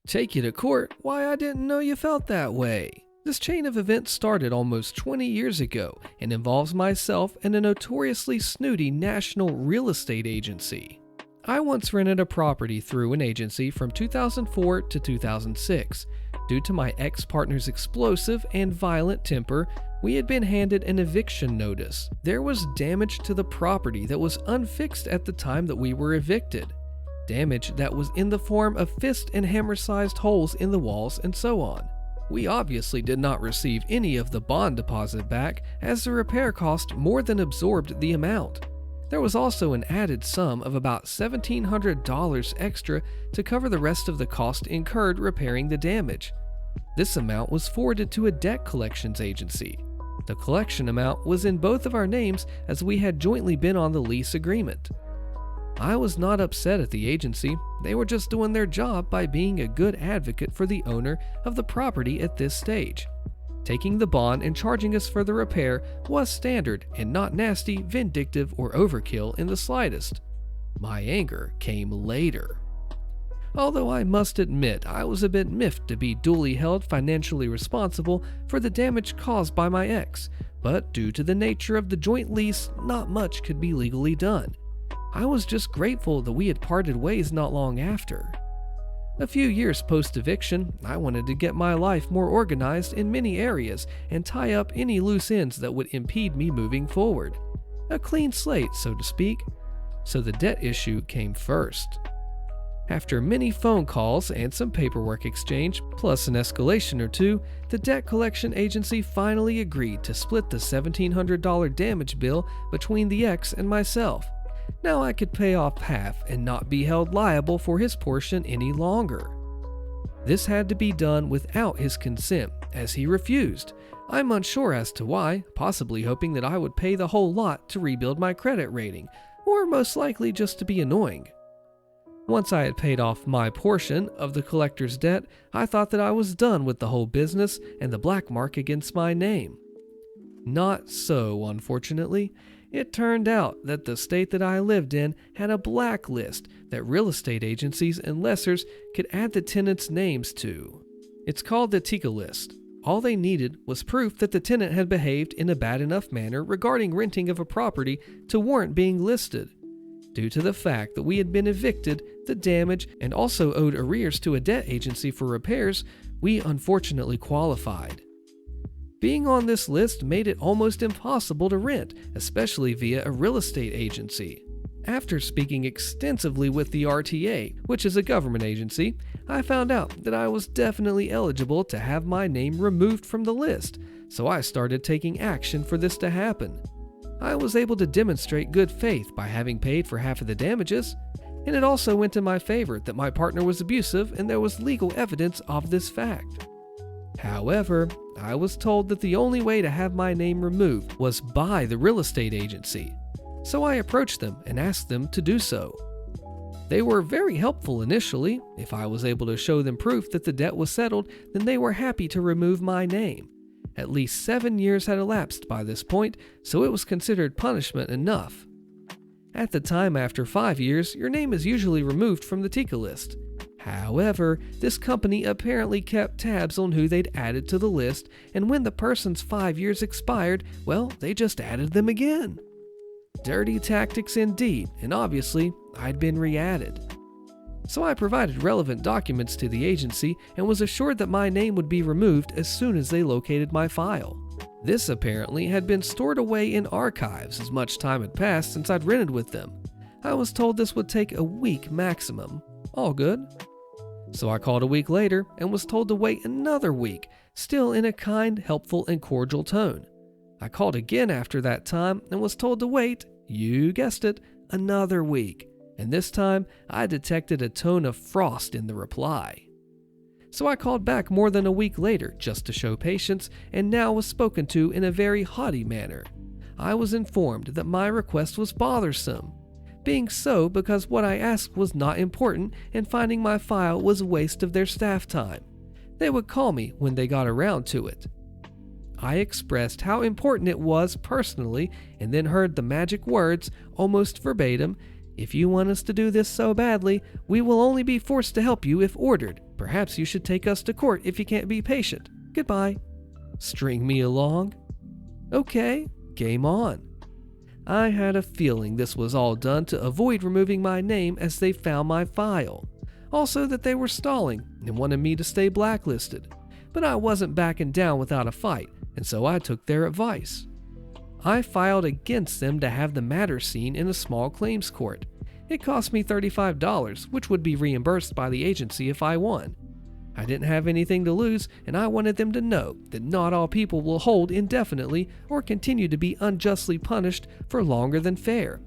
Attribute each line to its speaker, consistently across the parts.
Speaker 1: Take you to court? Why, I didn't know you felt that way. This chain of events started almost 20 years ago and involves myself and a notoriously snooty national real estate agency. I once rented a property through an agency from 2004 to 2006. Due to my ex-partner's explosive and violent temper, we had been handed an eviction notice. There was damage to the property that was unfixed at the time that we were evicted. Damage that was in the form of fist and hammer-sized holes in the walls and so on. We obviously did not receive any of the bond deposit back, as the repair cost more than absorbed the amount. There was also an added sum of about $1,700 extra to cover the rest of the cost incurred repairing the damage. This amount was forwarded to a debt collections agency. The collection amount was in both of our names as we had jointly been on the lease agreement. I was not upset at the agency. They were just doing their job by being a good advocate for the owner of the property at this stage. Taking the bond and charging us for the repair was standard and not nasty, vindictive, or overkill in the slightest. My anger came later. Although I must admit I was a bit miffed to be duly held financially responsible for the damage caused by my ex, but due to the nature of the joint lease, not much could be legally done. I was just grateful that we had parted ways not long after. A few years post-eviction, I wanted to get my life more organized in many areas and tie up any loose ends that would impede me moving forward. A clean slate, so to speak. So the debt issue came first. After many phone calls and some paperwork exchange, plus an escalation or two, the debt collection agency finally agreed to split the $1,700 damage bill between the ex and myself. Now I could pay off half and not be held liable for his portion any longer. This had to be done without his consent, as he refused. I'm unsure as to why, possibly hoping that I would pay the whole lot to rebuild my credit rating, or most likely just to be annoying. Once I had paid off my portion of the collector's debt, I thought that I was done with the whole business and the black mark against my name. Not so, unfortunately. It turned out that the state that I lived in had a blacklist that real estate agencies and lessors could add the tenants' names to. It's called the TICA list. All they needed was proof that the tenant had behaved in a bad enough manner regarding renting of a property to warrant being listed. Due to the fact that we had been evicted, the damage, and also owed arrears to a debt agency for repairs, we unfortunately qualified. Being on this list made it almost impossible to rent, especially via a real estate agency. After speaking extensively with the RTA, which is a government agency, I found out that I was definitely eligible to have my name removed from the list, so I started taking action for this to happen. I was able to demonstrate good faith by having paid for half of the damages, and it also went in my favor that my partner was abusive and there was legal evidence of this fact. However, I was told that the only way to have my name removed was by the real estate agency, so I approached them and asked them to do so. They were very helpful initially. If I was able to show them proof that the debt was settled, then they were happy to remove my name. At least 7 years had elapsed by this point, so it was considered punishment enough. At the time, after 5 years, your name is usually removed from the TICA list. However, this company apparently kept tabs on who they'd added to the list, and when the person's 5 years expired, well, they just added them again. Dirty tactics indeed, and obviously, I'd been re-added. So I provided relevant documents to the agency and was assured that my name would be removed as soon as they located my file. This apparently had been stored away in archives as much time had passed since I'd rented with them. I was told this would take a week maximum. All good. So I called a week later and was told to wait another week, still in a kind, helpful, and cordial tone. I called again after that time and was told to wait, you guessed it, another week. And this time, I detected a tone of frost in the reply. So I called back more than a week later just to show patience, and now was spoken to in a very haughty manner. I was informed that my request was bothersome, being so because what I asked was not important and finding my file was a waste of their staff time. They would call me when they got around to it. I expressed how important it was personally and then heard the magic words, almost verbatim, If you want us to do this so badly, we will only be forced to help you if ordered. Perhaps you should take us to court if you can't be patient. Goodbye. String me along? Okay, game on. I had a feeling this was all done to avoid removing my name as they found my file. Also that they were stalling and wanted me to stay blacklisted. But I wasn't backing down without a fight, and so I took their advice. I filed against them to have the matter seen in a small claims court. It cost me $35, which would be reimbursed by the agency if I won. I didn't have anything to lose, and I wanted them to know that not all people will hold indefinitely or continue to be unjustly punished for longer than fair.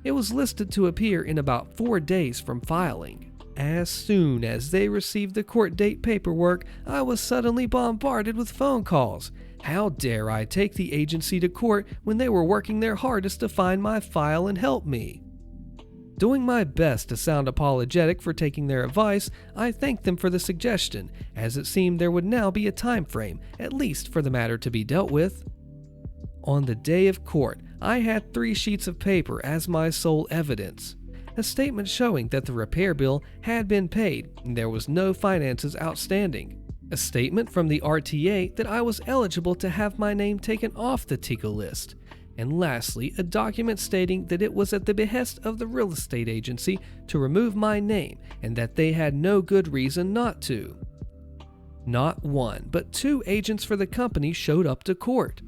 Speaker 1: It was listed to appear in about 4 days from filing. As soon as they received the court date paperwork, I was suddenly bombarded with phone calls. How dare I take the agency to court when they were working their hardest to find my file and help me? Doing my best to sound apologetic for taking their advice, I thanked them for the suggestion, as it seemed there would now be a time frame, at least for the matter to be dealt with. On the day of court, I had 3 sheets of paper as my sole evidence. A statement showing that the repair bill had been paid and there was no finances outstanding. A statement from the RTA that I was eligible to have my name taken off the TICA list. And lastly, a document stating that it was at the behest of the real estate agency to remove my name and that they had no good reason not to. Not 1, but 2 agents for the company showed up to court.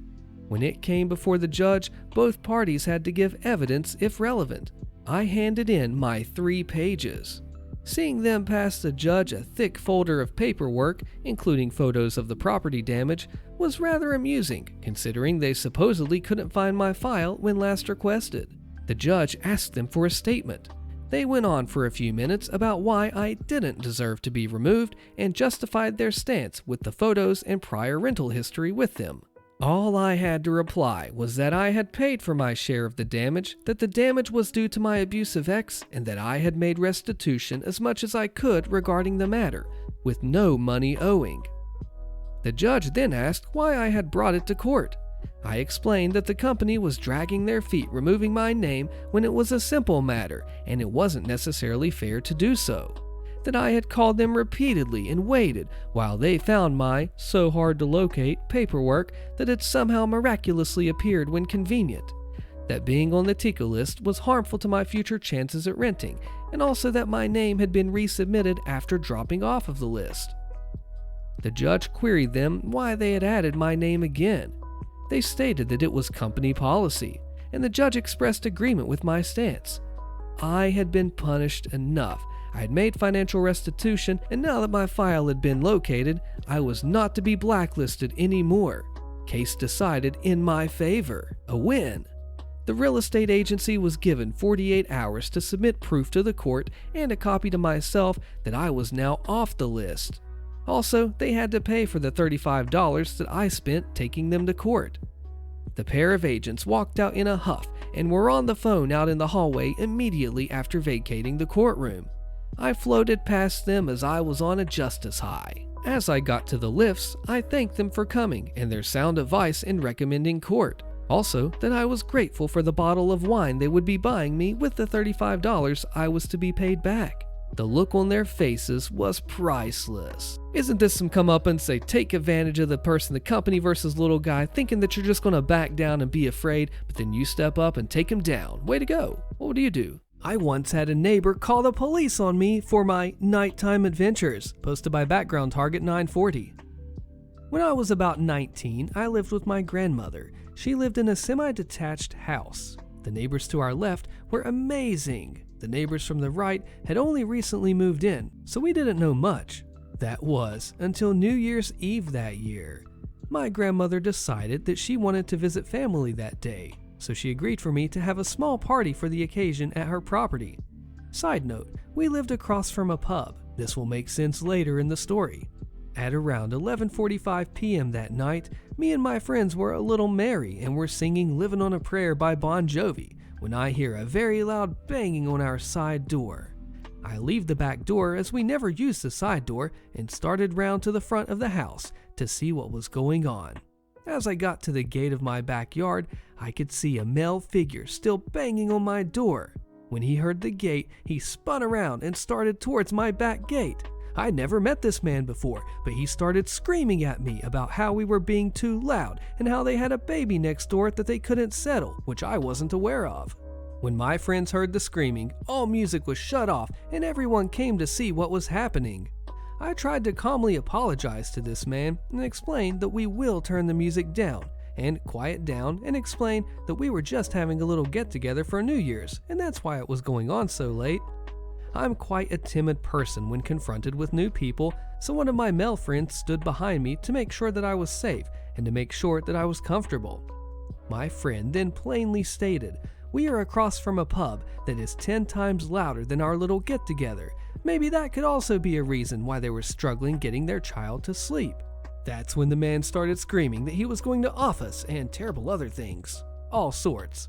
Speaker 1: When it came before the judge, both parties had to give evidence if relevant. I handed in my 3 pages. Seeing them pass the judge a thick folder of paperwork, including photos of the property damage, was rather amusing, considering they supposedly couldn't find my file when last requested. The judge asked them for a statement. They went on for a few minutes about why I didn't deserve to be removed and justified their stance with the photos and prior rental history with them. All I had to reply was that I had paid for my share of the damage, that the damage was due to my abusive ex, and that I had made restitution as much as I could regarding the matter, with no money owing. The judge then asked why I had brought it to court. I explained that the company was dragging their feet removing my name when it was a simple matter, and it wasn't necessarily fair to do so. That I had called them repeatedly and waited while they found my, so hard to locate, paperwork that had somehow miraculously appeared when convenient. That being on the TICA list was harmful to my future chances at renting, and also that my name had been resubmitted after dropping off of the list. The judge queried them why they had added my name again. They stated that it was company policy, and the judge expressed agreement with my stance. I had been punished enough. I had made financial restitution, and now that my file had been located, I was not to be blacklisted anymore. Case decided in my favor. A win. The real estate agency was given 48 hours to submit proof to the court and a copy to myself that I was now off the list. Also, they had to pay for the $35 that I spent taking them to court. The pair of agents walked out in a huff and were on the phone out in the hallway immediately after vacating the courtroom. I floated past them as I was on a justice high. As I got to the lifts, I thanked them for coming and their sound advice in recommending court. Also, that I was grateful for the bottle of wine they would be buying me with the $35 I was to be paid back. The look on their faces was priceless. Isn't this some comeuppance? They take advantage of the person, the company versus little guy, thinking that you're just going to back down and be afraid, but then you step up and take him down. Way to go. What do you do? I once had a neighbor call the police on me for my nighttime adventures, posted by Background Target 940. When I was about 19, I lived with my grandmother. She lived in a semi-detached house. The neighbors to our left were amazing. The neighbors from the right had only recently moved in, so we didn't know much. That was until New Year's Eve that year. My grandmother decided that she wanted to visit family that day, so she agreed for me to have a small party for the occasion at her property. Side note, we lived across from a pub. This will make sense later in the story. At around 11:45 p.m. that night, me and my friends were a little merry and were singing Livin' on a Prayer by Bon Jovi when I hear a very loud banging on our side door. I leave the back door as we never used the side door and started round to the front of the house to see what was going on. As I got to the gate of my backyard, I could see a male figure still banging on my door. When he heard the gate, he spun around and started towards my back gate. I'd never met this man before, but he started screaming at me about how we were being too loud and how they had a baby next door that they couldn't settle, which I wasn't aware of. When my friends heard the screaming, all music was shut off and everyone came to see what was happening. I tried to calmly apologize to this man and explain that we will turn the music down and quiet down and explain that we were just having a little get-together for New Year's and that's why it was going on so late. I'm quite a timid person when confronted with new people, so one of my male friends stood behind me to make sure that I was safe and to make sure that I was comfortable. My friend then plainly stated, "We are across from a pub that is 10 times louder than our little get-together. Maybe that could also be a reason why they were struggling getting their child to sleep." That's when the man started screaming that he was going to off us and terrible other things. All sorts.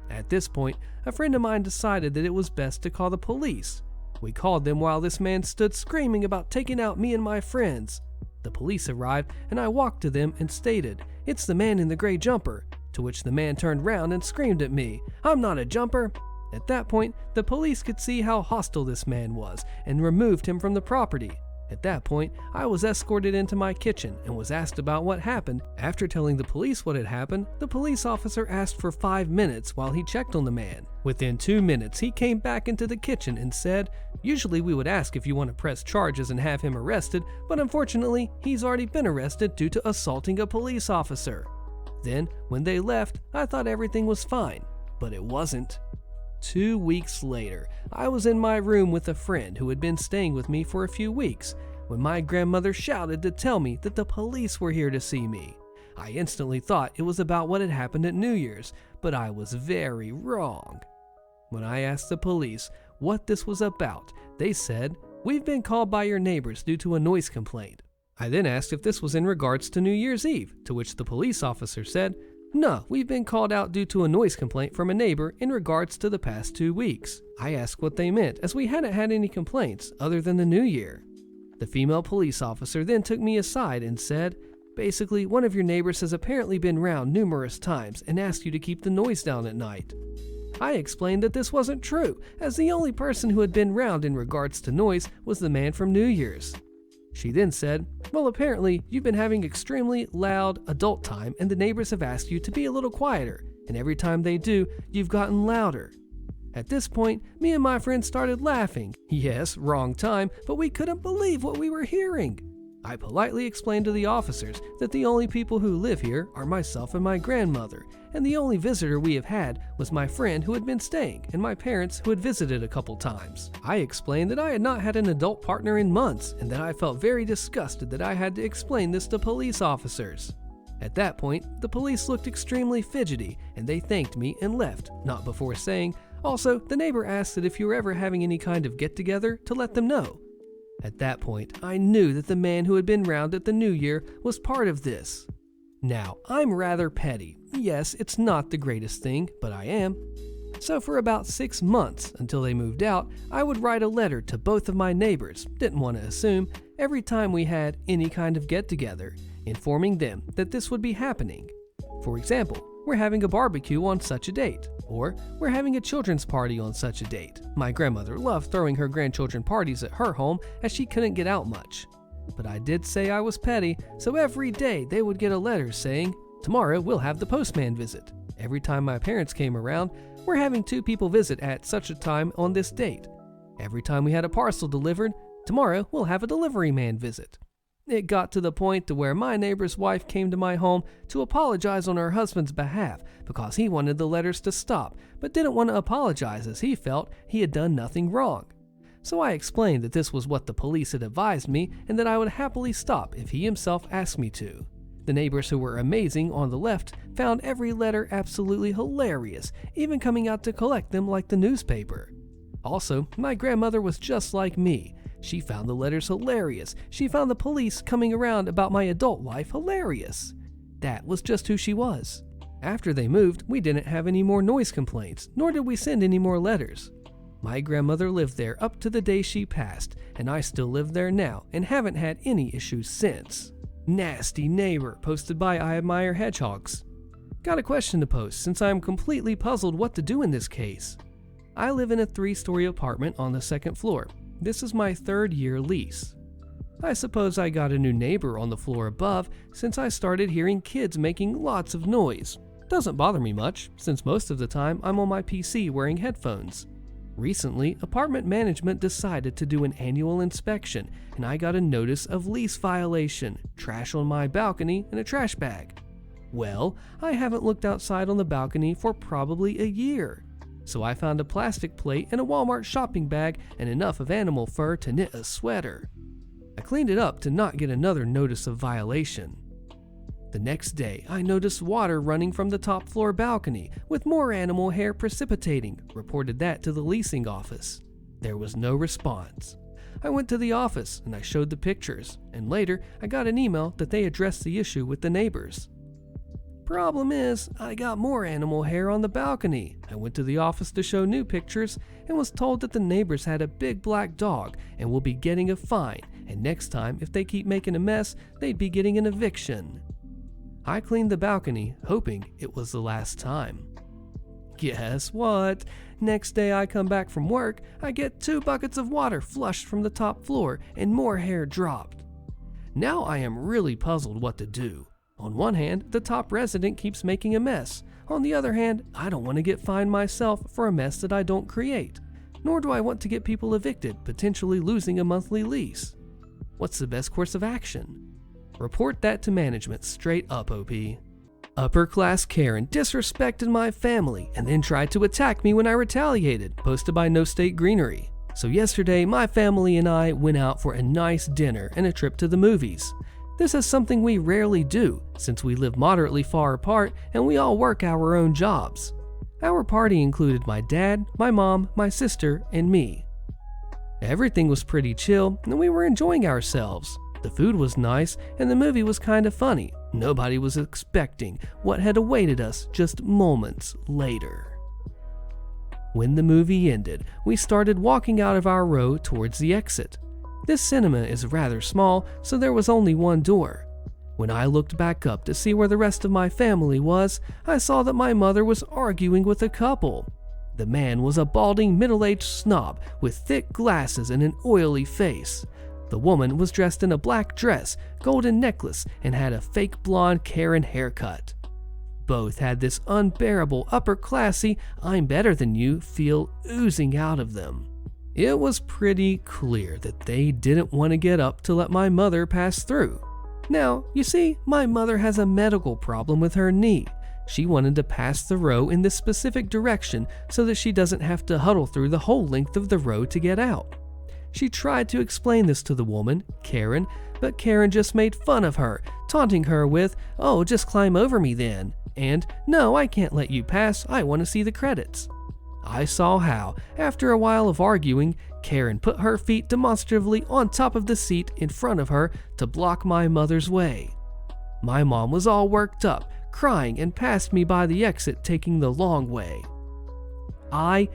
Speaker 1: At this point, a friend of mine decided that it was best to call the police. We called them while this man stood screaming about taking out me and my friends. The police arrived and I walked to them and stated, "It's the man in the gray jumper," to which the man turned round and screamed at me, "I'm not a jumper." At that point, the police could see how hostile this man was and removed him from the property. At that point, I was escorted into my kitchen and was asked about what happened. After telling the police what had happened, the police officer asked for 5 minutes while he checked on the man. Within 2 minutes, he came back into the kitchen and said, "Usually we would ask if you want to press charges and have him arrested, but unfortunately, he's already been arrested due to assaulting a police officer." Then, when they left, I thought everything was fine, but it wasn't. 2 weeks later, I was in my room with a friend who had been staying with me for a few weeks when my grandmother shouted to tell me that the police were here to see me. I instantly thought it was about what had happened at New Year's, but I was very wrong. When I asked the police what this was about, they said, "We've been called by your neighbors due to a noise complaint." I then asked if this was in regards to New Year's Eve, to which the police officer said, "No, we've been called out due to a noise complaint from a neighbor in regards to the past 2 weeks." I asked what they meant, as we hadn't had any complaints other than the New Year. The female police officer then took me aside and said, "Basically, one of your neighbors has apparently been round numerous times and asked you to keep the noise down at night." I explained that this wasn't true, as the only person who had been round in regards to noise was the man from New Year's. She then said, "Well, apparently you've been having extremely loud adult time and the neighbors have asked you to be a little quieter, and every time they do, you've gotten louder." At this point, me and my friend started laughing. Yes, wrong time, but we couldn't believe what we were hearing. I politely explained to the officers that the only people who live here are myself and my grandmother, and the only visitor we have had was my friend who had been staying and my parents who had visited a couple times. I explained that I had not had an adult partner in months and that I felt very disgusted that I had to explain this to police officers. At that point, the police looked extremely fidgety and they thanked me and left, not before saying, "Also, the neighbor asked that if you were ever having any kind of get-together to let them know." At that point, I knew that the man who had been round at the New Year was part of this. Now, I'm rather petty. Yes, it's not the greatest thing, but I am. So for about 6 months, until they moved out, I would write a letter to both of my neighbors, didn't want to assume, every time we had any kind of get-together, informing them that this would be happening. For example, we're having a barbecue on such a date, or we're having a children's party on such a date. My grandmother loved throwing her grandchildren parties at her home as she couldn't get out much. But I did say I was petty, so every day they would get a letter saying, "Tomorrow we'll have the postman visit." Every time my parents came around, "We're having 2 people visit at such a time on this date." Every time we had a parcel delivered, "Tomorrow we'll have a delivery man visit." It got to the point to where my neighbor's wife came to my home to apologize on her husband's behalf because he wanted the letters to stop, but didn't want to apologize as he felt he had done nothing wrong. So I explained that this was what the police had advised me and that I would happily stop if he himself asked me to. The neighbors who were amazing on the left found every letter absolutely hilarious, even coming out to collect them like the newspaper. Also, my grandmother was just like me. She found the letters hilarious. She found the police coming around about my adult life hilarious. That was just who she was. After they moved, we didn't have any more noise complaints, nor did we send any more letters. My grandmother lived there up to the day she passed, and I still live there now and haven't had any issues since. Nasty neighbor, posted by I Admire Hedgehogs. Got a question to post since I am completely puzzled what to do in this case. I live in a 3-story apartment on the 2nd floor. This is my 3rd year lease. I suppose I got a new neighbor on the floor above since I started hearing kids making lots of noise. Doesn't bother me much, since most of the time I'm on my PC wearing headphones. Recently, apartment management decided to do an annual inspection, and I got a notice of lease violation, trash on my balcony, and a trash bag. Well, I haven't looked outside on the balcony for probably a year. So I found a plastic plate and a Walmart shopping bag and enough of animal fur to knit a sweater. I cleaned it up to not get another notice of violation. The next day, I noticed water running from the top floor balcony with more animal hair precipitating, reported that to the leasing office. There was no response. I went to the office and I showed the pictures, and later I got an email that they addressed the issue with the neighbors. Problem is, I got more animal hair on the balcony. I went to the office to show new pictures and was told that the neighbors had a big black dog and will be getting a fine, and next time if they keep making a mess, they'd be getting an eviction. I cleaned the balcony, hoping it was the last time. Guess what? Next day I come back from work, I get 2 buckets of water flushed from the top floor and more hair dropped. Now I am really puzzled what to do. On one hand, the top resident keeps making a mess. On the other hand, I don't want to get fined myself for a mess that I don't create. Nor do I want to get people evicted, potentially losing a monthly lease. What's the best course of action? Report that to management straight up, OP. Upper class Karen disrespected my family and then tried to attack me when I retaliated, posted by No State Greenery. So yesterday, my family and I went out for a nice dinner and a trip to the movies. This is something we rarely do, since we live moderately far apart and we all work our own jobs. Our party included my dad, my mom, my sister, and me. Everything was pretty chill and we were enjoying ourselves. The food was nice and the movie was kind of funny. Nobody was expecting what had awaited us just moments later. When the movie ended, we started walking out of our row towards the exit. This cinema is rather small, so there was only one door. When I looked back up to see where the rest of my family was, I saw that my mother was arguing with a couple. The man was a balding middle-aged snob with thick glasses and an oily face. The woman was dressed in a black dress, golden necklace, and had a fake blonde Karen haircut. Both had this unbearable upper-classy, I'm better than you feel oozing out of them. It was pretty clear that they didn't want to get up to let my mother pass through. Now, you see, my mother has a medical problem with her knee. She wanted to pass the row in this specific direction so that she doesn't have to huddle through the whole length of the row to get out. She tried to explain this to the woman, Karen, but Karen just made fun of her, taunting her with, "Oh, just climb over me then," and "No, I can't let you pass, I want to see the credits." I saw how, after a while of arguing, Karen put her feet demonstratively on top of the seat in front of her to block my mother's way. My mom was all worked up, crying, and passed me by the exit, taking the long way. I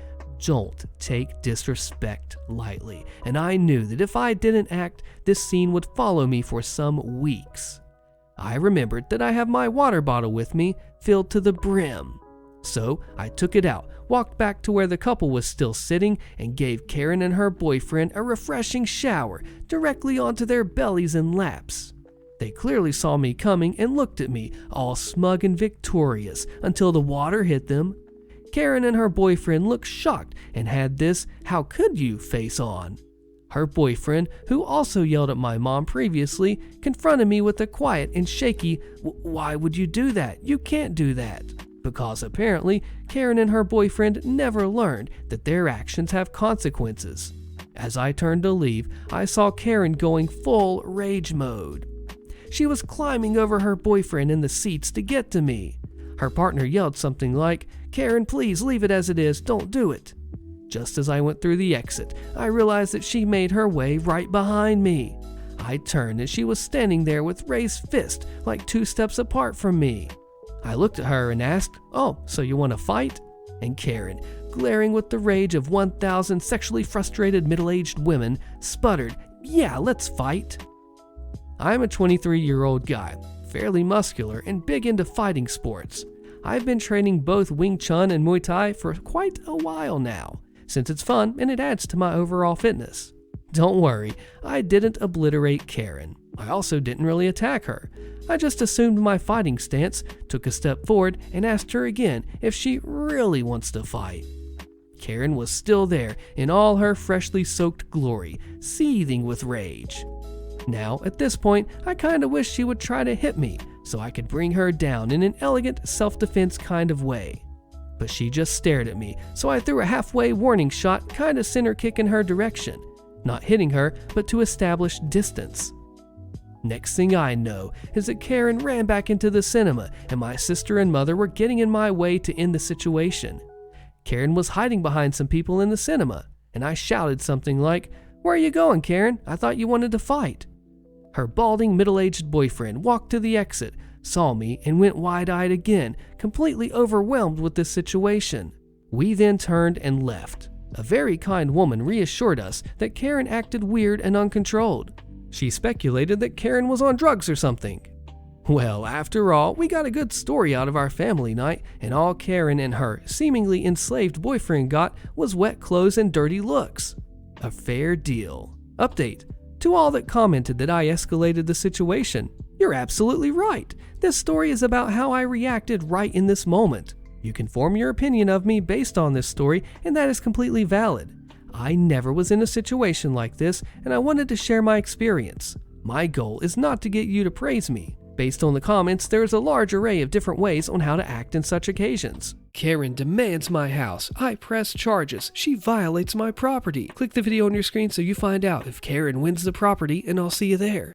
Speaker 1: don't take disrespect lightly, and I knew that if I didn't act, this scene would follow me for some weeks. I remembered that I have my water bottle with me, filled to the brim. So I took it out, walked back to where the couple was still sitting, and gave Karen and her boyfriend a refreshing shower directly onto their bellies and laps. They clearly saw me coming and looked at me, all smug and victorious, until the water hit them. Karen and her boyfriend looked shocked and had this "how could you" face on. Her boyfriend, who also yelled at my mom previously, confronted me with a quiet and shaky, "Why would you do that? You can't do that." Because apparently, Karen and her boyfriend never learned that their actions have consequences. As I turned to leave, I saw Karen going full rage mode. She was climbing over her boyfriend in the seats to get to me. Her partner yelled something like, "Karen, please leave it as it is, don't do it." Just as I went through the exit, I realized that she made her way right behind me. I turned and she was standing there with raised fist, like 2 steps apart from me. I looked at her and asked, "Oh, so you want to fight?" And Karen, glaring with the rage of 1,000 sexually frustrated middle-aged women, sputtered, "Yeah, let's fight." I'm a 23-year-old guy, fairly muscular and big into fighting sports. I've been training both Wing Chun and Muay Thai for quite a while now. since it's fun and it adds to my overall fitness. Don't worry, I didn't obliterate Karen. I also didn't really attack her. I just assumed my fighting stance, took a step forward, and asked her again if she really wants to fight. Karen was still there in all her freshly soaked glory, seething with rage. Now, at this point, I kinda wish she would try to hit me so I could bring her down in an elegant self-defense kind of way. But she just stared at me, so I threw a halfway warning shot, kinda center kick in her direction, not hitting her, but to establish distance. Next thing I know is that Karen ran back into the cinema and my sister and mother were getting in my way to end the situation. Karen was hiding behind some people in the cinema, and I shouted something like, "Where are you going, Karen? I thought you wanted to fight." Her balding middle-aged boyfriend walked to the exit, saw me, and went wide-eyed again, completely overwhelmed with this situation. We then turned and left. A very kind woman reassured us that Karen acted weird and uncontrolled. She speculated that Karen was on drugs or something. Well, after all, we got a good story out of our family night, and all Karen and her seemingly enslaved boyfriend got was wet clothes and dirty looks. A fair deal. Update. To all that commented that I escalated the situation, you're absolutely right. This story is about how I reacted right in this moment. You can form your opinion of me based on this story, and that is completely valid. I never was in a situation like this, and I wanted to share my experience. My goal is not to get you to praise me. Based on the comments, there is a large array of different ways on how to act in such occasions. Karen demands my house. I press charges. She violates my property. Click the video on your screen so you find out if Karen wins the property, and I'll see you there.